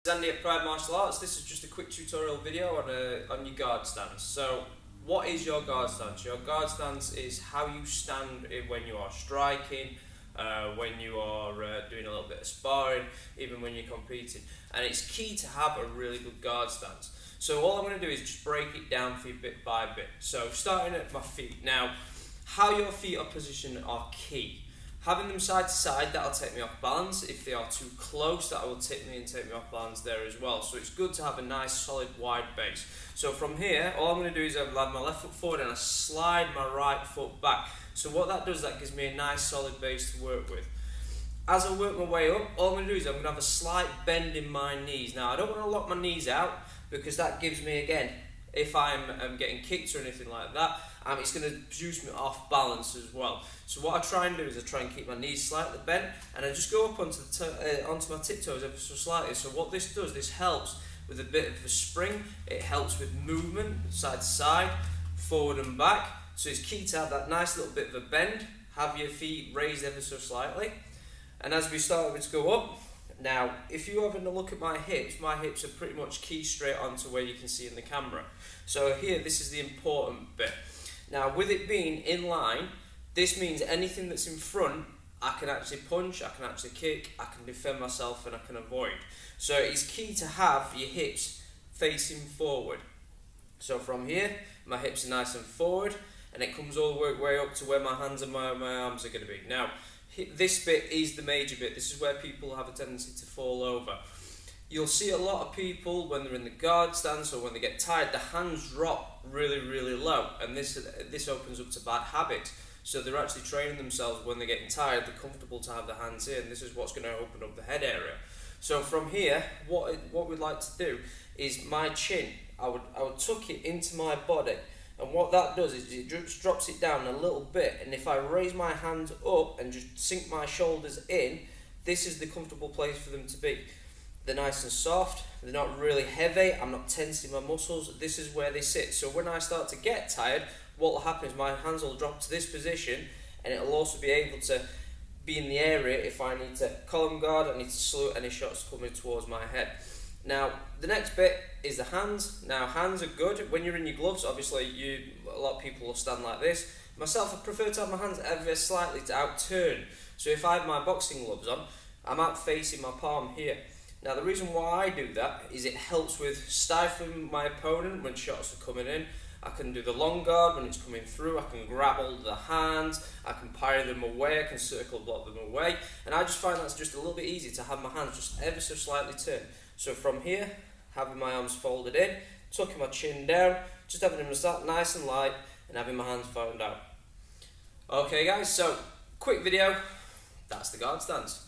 Andy at Pride Martial Arts. This is just a quick tutorial video on your guard stance. So, what is your guard stance? Your guard stance is how you stand when you are striking, when you are doing a little bit of sparring, even when you're competing. And it's key to have a really good guard stance. So all I'm going to do is just break it down for you bit by bit. So starting at my feet. Now, how your feet are positioned are key. Having them side to side, that'll take me off balance. If they are too close, that will take me off balance there as well. So it's good to have a nice, solid, wide base. So from here, all I'm going to do is I'll have my left foot forward and I slide my right foot back. So what that does, that gives me a nice, solid base to work with. As I work my way up, all I'm going to do is I'm going to have a slight bend in my knees. Now, I don't want to lock my knees out because that gives me, again, if I'm getting kicked or anything like that, it's going to produce me off balance as well. So what I try and do is I try and keep my knees slightly bent, and I just go up onto my tiptoes ever so slightly. So what this does, this helps with a bit of a spring. It helps with movement, side to side, forward and back. So it's key to have that nice little bit of a bend. Have your feet raised ever so slightly. And as we start to go up, now if you have a look at my hips are pretty much key straight onto where you can see in the camera. So here, this is the important bit. Now with it being in line, this means anything that's in front, I can actually punch, I can actually kick, I can defend myself and I can avoid. So it's key to have your hips facing forward. So from here, my hips are nice and forward, and it comes all the way up to where my hands and my arms are going to be. Now, this bit is the major bit. This is where people have a tendency to fall over. You'll see a lot of people when they're in the guard stance or when they get tired, the hands drop really, really low, and this opens up to bad habits. So they're actually training themselves when they're getting tired, they're comfortable to have the hands in. This is what's going to open up the head area. So from here, what we'd like to do is my chin, I would tuck it into my body, and what that does is it just drops it down a little bit, and if I raise my hands up and just sink my shoulders in, this is the comfortable place for them to be. They're nice and soft, they're not really heavy, I'm not tensing my muscles, this is where they sit. So when I start to get tired, what will happen is my hands will drop to this position, and it'll also be able to be in the area if I need to column guard, I need to salute any shots coming towards my head. Now, the next bit is the hands. Now, hands are good. When you're in your gloves, obviously, a lot of people will stand like this. Myself, I prefer to have my hands ever slightly to outturn. So if I have my boxing gloves on, I'm out facing my palm here. Now, the reason why I do that is it helps with stifling my opponent when shots are coming in. I can do the long guard when it's coming through, I can grab hold of the hands, I can parry them away, I can circle block them away, and I just find that's just a little bit easy to have my hands just ever so slightly turned. So from here, having my arms folded in, tucking my chin down, just having them start nice and light, and having my hands found out. Okay guys, so quick video, that's the guard stance.